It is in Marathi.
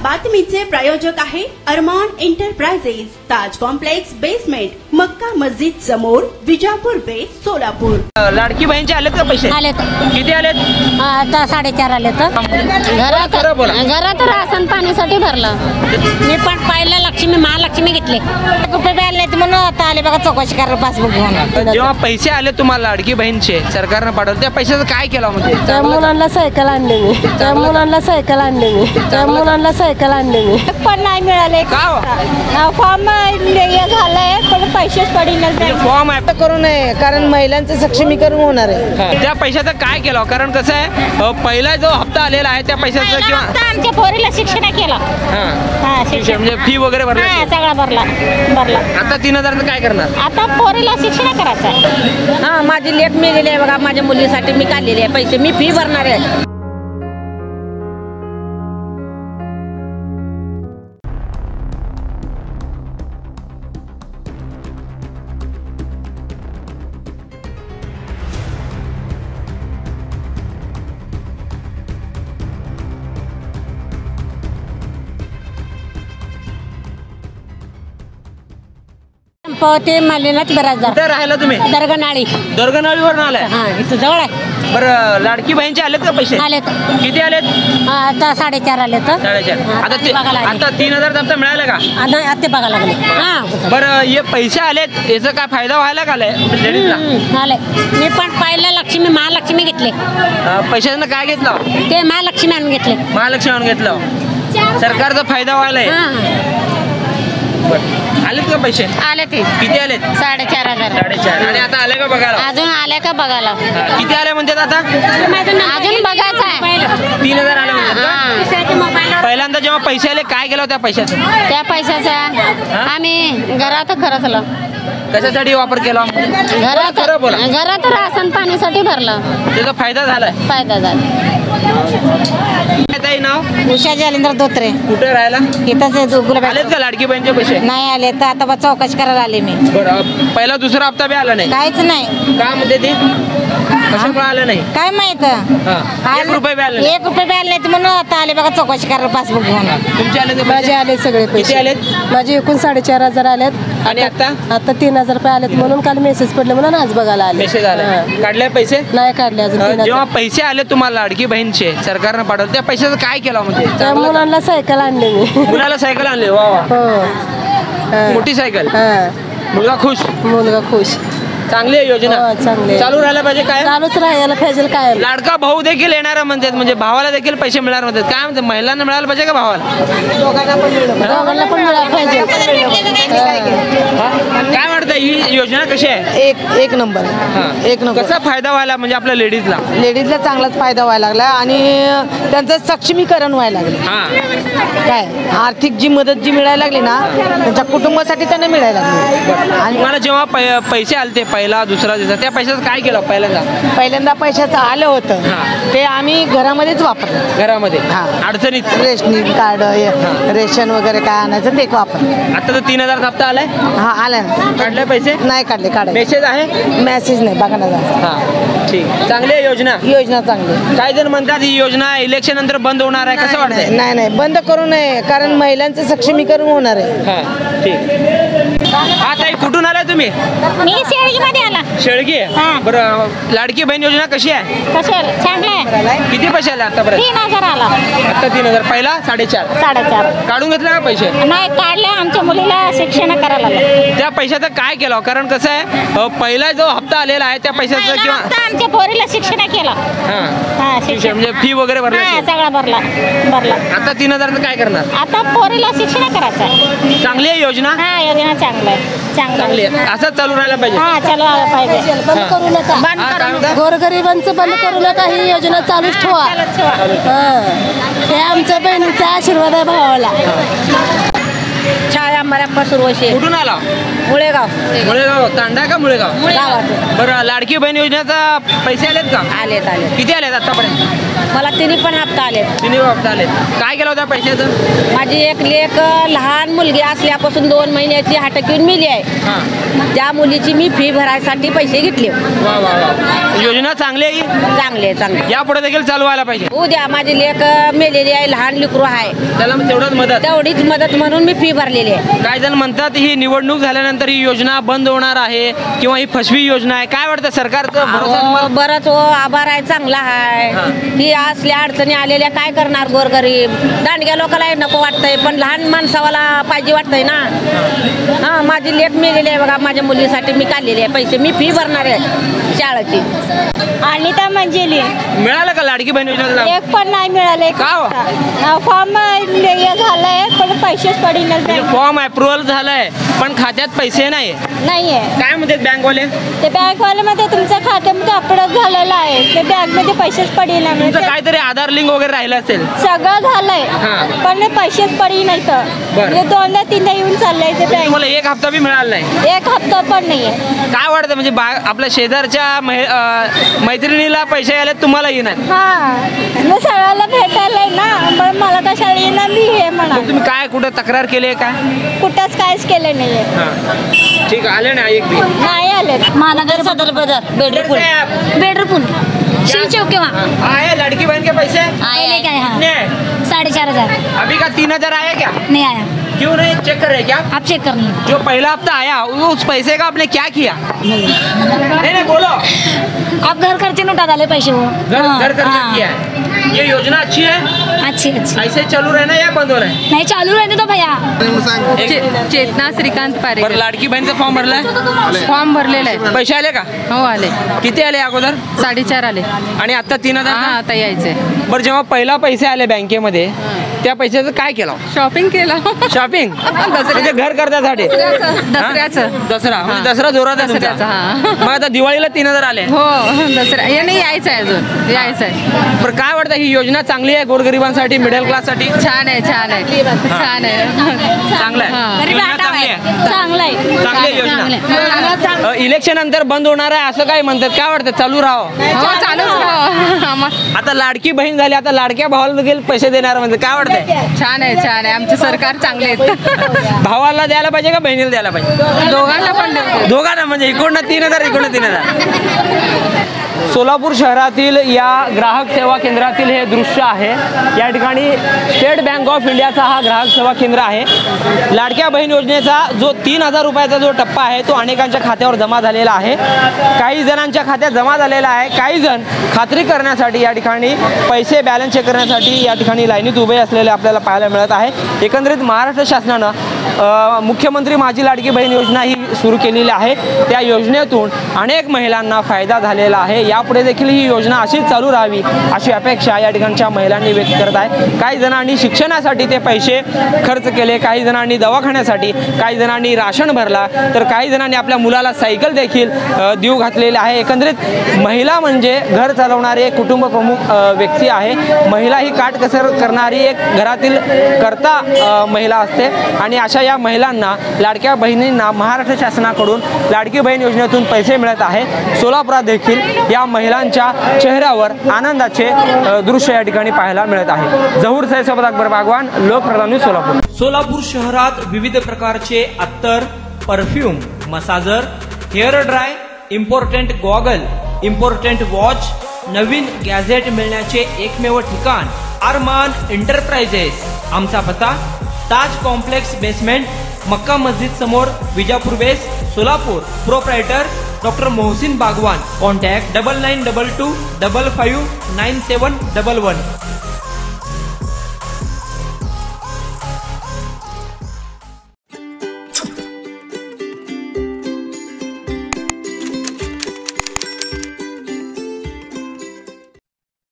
बातमीचे प्रायोजक आहे अरमान एंटरप्राइजेस, ताज कॉम्प्लेक्स बेसमेंट, मक्का मस्जिद समोर, विजापूर बेस, सोलापूर। लाडकी बहिणीचे आलेत का पैसे? आलेत। किती आलेत? आता 4.5 आलेत। घरात राशन पाणीसाठी भरलं मी, पण पहिला लक्ष्मी महालक्ष्मी घेतले रुपये आलेत म्हणून आता आले बघा चौकशी करायला पासबुक घेऊन। जेव्हा पैसे आले तुम्हाला लाडकी बहिणीचे सरकारनं पाठवलं, त्या पैशाचं काय केलं? म्हणजे त्या मुलांना सायकल आणली मी, त्या मुलांना सायकल आणली मी, त्या मुलांना सायकल आणली मी, पण नाही मिळाले। का फॉर्म झालाय पण पैसेच पडले। फॉर्म ऍप करू नये, कारण महिलांचं सक्षमीकरण होणार आहे। त्या पैशाचं काय केलं? कारण कसं आहे, पहिला जो हप्ता आलेला आहे त्या पैशाचं किंवा आमच्या पोरीला शिक्षण केलं, शिक्षण म्हणजे फी वगैरे भरला, सगळा भरला। आता 3000 काय करणार? आता पोरीला शिक्षण करायचं। हा, माझी लेख मी गेली आहे बघा, माझ्या मुलीसाठी मी काढलेले आहे पैसे, मी फी भरणार आहे। ते मालिनात बराच कुठे राहिला तुम्ही? दर्गनाळी। दर्गनाळीवर आलाय? हा, इथं जवळ आहे। बरं, लाडकी बहिणीचे आलेत का पैसे? आलेत। किती आलेत? आता 4.5 आलेत। 4.5। आता 3000 हप्ता मिळाला का? आता बघा लागले। बरं, हे पैसे आलेत, याचा काय फायदा व्हायला का लेडीजला? आले। मी पण पहिला लक्ष्मी महालक्ष्मी घेतले। पैशानं काय घेतलं? ते महालक्ष्मी आणून घेतले। महालक्ष्मी आणून घेतलं, सरकारचा फायदा व्हायलाय। आलेत का पैसे? आले ते। किती आलेत? 4.5 4.5। आणि आता आले का बघायला? अजून आले का बघायला? किती आले म्हणतात आता? अजून बघायचं आहे। 3000 आले म्हणतात। पहिल्यांदा जेव्हा पैसे आले काय केलं त्या पैशाचं? त्या पैशाचा आम्ही घरात खर्चलं। कशासाठी वापर केला? घरात राशन पाणीसाठी भरलं, त्याचा फायदा झालाय? फायदा झाला। ताई नाव? उषा जालिंदर धोत्रे। कुठे राहायला? इथंच गुलाब। आलेत का लाडकी बहिणीचे पैसे? नाही आले, तर आता चौकशी करायला आले मी। बरं, पहिला दुसरा हप्ता बी आला नाही? काहीच नाही। का म्हणते ते? कशामुळे आलं नाही काय माहित? 1 रुपया बी आले नाही? 1 रुपये बी आले नाहीत म्हणून आता आले बघा चौकशी करायला पासबुक घेऊन। तुमचे आले ते? माझे आले सगळे पैसे। किती आलेत? माझे एकूण 4.5 आलेत। आणि आता 3000 रुपये आलेत म्हणून काल मेसेज पडले म्हणून आज बघायला आले। मेसेज आले? काढले पैसे? नाही काढले अजून। 3000 जेव्हा पैसे आले तुम्हाला लाडकी बहिणीचे सरकारनं पाठवलं, त्या पैशाचं काय केलं? म्हणजे त्या मुलांना सायकल आणली मी। मुलाला सायकल आणली? वा वा, हो। मोठी सायकल। मुलगा खुश? मुलगा खुश। चांगली आहे योजना, चांगली चालू राहायला पाहिजे। काय चालूच राहायला पाहिजे काय? लाडका भाऊ देखील येणार म्हणतात, म्हणजे भावाला देखील पैसे मिळणार म्हणतात। काय म्हणतात, महिलांना मिळायला पाहिजे का भावाला? दोघांना पण मिळायला पाहिजे। काय वाटतं, ही योजना कशी आहे? एक नंबर, एक नंबर। कसा फायदा व्हायला म्हणजे आपल्या लेडीजला चांगलाच फायदा व्हायला लागला आणि त्यांचं सक्षमीकरण व्हायला लागलं। काय आर्थिक जी मदत जी मिळायला लागली ना, त्यांच्या कुटुंबासाठी त्यांना मिळायला लागली। आणि मला जेव्हा पैसे आले ते पहिला दुसरा दिवसा, त्या पैशाचं काय केलं? पहिल्यांदा पैशाचं आलं होतं ते आम्ही घरामध्येच वापरलं। घरामध्ये अडचणीत रेशनिंग कार्ड, रेशन वगैरे काय आणायचं ते वापरलं। आता तर 3000 हप्ता आलाय? आलाय। काढले पैसे? नाही काढले। मेसेज आहे? मेसेज नाही बघा ना। ठीक, चांगली आहे योजना चांगली। काही जण म्हणतात ही योजना इलेक्शन नंतर बंद होणार आहे, कसं वाटतंय? नाही, बंद करू नये, कारण महिलांचं सक्षमीकरण होणार आहे। ठीक। हा ताई, कुठून आलाय तुम्ही? मी शेळगीमध्ये आला। शेळगी? बरं, लाडकी बहीण योजना कशी आहे? चांगलं आहे। किती पैसे आले आतापर्यंत? 3000 आला। आता 3000, पहिला 4.5 काढून घेतला का पैसे? नाही काढले, आमच्या मुलीला शिक्षण करायला लागलं। त्या पैशाचं काय केलं? कारण कसं आहे, पहिला जो हप्ता आलेला आहे त्या पैशाचं किंवा आमच्या पोरीला शिक्षण केलं, शिक्षण म्हणजे फी वगैरे भरला, सगळा भरला। आता 3000 काय करणार? आता पोरीला शिक्षण करायचं। चांगली आहे योजना? योजना चांगली आहे। असंच चालू राहायला पाहिजे। चालू राहायला पाहिजे। बंद करू नका, गोरगरिबांचं बंद करू नका, ही योजना चालूच ठेवा। हे आमच्या बहिणीचा आशीर्वाद आहे भावाला। छाया मराप्पा सुरवशे। कुठून आला? मुळेगाव तांडा का मुळेगाव? गावात। बरं, लाडकी बहीण योजनेचा पैसे आलेत का? आलेत। किती आलेत आतापर्यंत? मला तिन्ही पण हप्ता आले. तिन्ही हप्ता आले. काय केलं होतं पैशाचं? माझी एक लेक लहान मुलगी असल्यापासून 2 महिन्याची हाटक येऊन मिली आहे. त्या मुलीची मी फी भरायसाठी पैसे घेतले. वा वा वा, योजना चांगली आहे. चांगले चांगले, यापुढे देखील चालू व्हायला पाहिजे. उद्या माझी लेक मेलेली आहे, लहान लेकरू आहे, त्याला तेवढीच मदत म्हणून मी फी भरलेली आहे. काही जण म्हणतात ही निवडणूक झाल्यानंतर ही योजना बंद होणार आहे किंवा ही फसवी योजना आहे. काय वाटतं सरकारचं? बरंच आभार आहे, चांगला आहे. ही असल्या अडचणी आलेल्या काय करणार गोरगरीब दांडग्या लोकांना नको वाटतंय, पण लहान माणसावाला पाहिजे वाटतंय ना. हां, माझी लेक मेलेली आहे बघा, माझ्या मुलीसाठी मी काढलेली आहे पैसे, मी फी भरणार आहे शाळेची. अनिता मंजिली. मिळालं का लाडकी बहीण योजना? एक पण नाही मिळाले. का? फॉर्म झालाय पण पैसेच पडले. फॉर्म अप्रुव्हल झालाय पण खात्यात पैसे नाहीये. काय म्हणतात बँकवाले? ते बँकवाले मध्ये तुमच्या खात्यामध्ये अपडेट झालेलं आहे, ते बँकमध्ये पैसेच पडले नाही. काहीतरी आधार लिंक वगैरे राहिलं असेल. सगळं झालंय पण पैसेच पडले नाही. तर 2दा-3दा येऊन चाललंय ते बँक. मला एक हप्ता बी मिळाला नाही. एक हप्ता पण नाहीये. काय वाटतं म्हणजे आपल्या शेजारच्या मैत्रिणीला पैसे आले तुम्हाला येणार? मी सगळ्याला भेटायला ना, पण मला कशाला येणार मी हे म्हणा. तुम्ही काय कुठं तक्रार केली आहे? काय कुठंच काहीच केलं नाहीये. ठीक आले ना? एक बी नाही आले. महानगर सदर बाजार बेडरपूर शिवचौक आए लड़की बहन के पैसे आए क्या? कितने हैं? 4,500 अभी का 3,000 आया क्या? नहीं आया. क्यों नहीं चेक कर रहे क्या? आप चेक कर लीजिए. जो पहला हफ्ता आया उस पैसे का आपने क्या किया? नहीं बोलो. आप घर खर्चे उठा डाले पैसे वो. घर खर्च किया है. ये योजना अच्छी है? अच्छी ऐसे चालू रहना या बंद हो रहा है? नहीं, चालू रहने दो भैया. चेतना श्रीकांत पारे. बरं, लाडकी बहीणचा फॉर्म भरलाय? फॉर्म भरलेला आहे. पैसे आले का? हो आले. किती आले अगोदर? 4.5 आले आणि आता 3,000? हा, आता यायचे. बरं, जेव्हा पहिला पैसे आले बँकेमध्ये त्या पैशाचं काय केलं? शॉपिंग केला. शॉपिंग म्हणजे घर करण्यासाठी? दसरा म्हणजे दसरा जोरात आहे तुमचा. मग आता दिवाळीला 3,000 आले. हो, दसरा हे नाही यायचं आहे, अजून यायचं आहे. बरं, काय वाटतं ही योजना चांगली आहे गोरगरिबांसाठी, मिडल क्लास साठी? छान आहे, छान आहे, छान आहे, चांगलं आहे. योजना चांगली आहे. चांगली आहे योजना. इलेक्शन नंतर बंद होणार आहे असं काय म्हणतात? काय वाटतं चालू राहावं? हो, चालूच राहावं. आता लाडकी बहीण झाली, आता लाडक्या भावाला देखील पैसे देणार म्हणजे काय वाटतं? छान आहे, छान आहे. आमचे सरकार चांगले आहेत. भावाला द्यायला पाहिजे का बहिणीला द्यायला पाहिजे? दोघांना पण देऊ. दोघांना म्हणजे इकडनं 3,000 इकडनं 3,000. सोलापूर शहरातील या ग्राहक सेवा केंद्रातील हे दृश्य आहे. या ठिकाणी स्टेट बँक ऑफ इंडियाचा हा ग्राहक सेवा केंद्र आहे. लाडक्या बहीण योजनेचा जो 3,000 रुपयाचा जो टप्पा आहे तो अनेकांच्या खात्यावर जमा झालेला आहे. काही जणांच्या खात्यात जमा झालेला आहे. काही जण खात्री करण्यासाठी या ठिकाणी पैसे बॅलन्स चेक करण्यासाठी या ठिकाणी लाईनीत उभे असलेले आपल्याला पाहायला मिळत आहे. एकंदरीत महाराष्ट्र शासनानं मुख्यमंत्री माझी लाडकी बहीण योजना ही सुरू केलेली आहे. त्या योजनेतून अनेक महिलांना फायदा झालेला आहे. यापुढे देखील ही योजना अशीच चालू राहावी अशी अपेक्षा या ठिकाणच्या महिलांनी व्यक्त करत आहे. काही जणांनी शिक्षणासाठी ते पैसे खर्च केले, काही जणांनी दवाखान्यासाठी, काही जणांनी राशन भरला, तर काही जणांनी आपल्या मुलाला सायकल देखील देऊ घातलेले आहे. एकंदरीत महिला म्हणजे घर चालवणारी एक कुटुंब प्रमुख व्यक्ती आहे. महिला ही काटकसर करणारी एक घरातील कर्ता महिला असते आणि अशा या महिलांना, लाडक्या बहिणींना महाराष्ट्र शासनाकडून लाडकी बहीण योजनेतून पैसे मिळत आहेत. सोलापुरात देखील या महिलांच्या चेहऱ्यावर आनंदाचे दृश्य या ठिकाणी पाहायला मिळत आहे. जहूर सैयद अकबर बागवान, लोकप्रधान न्यूज सोलापूर. सोलापूर शहरात विविध प्रकारचे अत्तर, perfume, massager, hair dry, important goggle, important watch, नवीन गॅझेट मिळण्याचे एकमेव ठिकाण अरमान एंटरप्राइजेस. आमचा पत्ता ताज कॉम्प्लेक्स बेसमेंट, मक्का मस्जिद समोर, Vijapur west, Solapur. Proprietor doctor Mohsin Bagwan. Contact 9922 55 9711.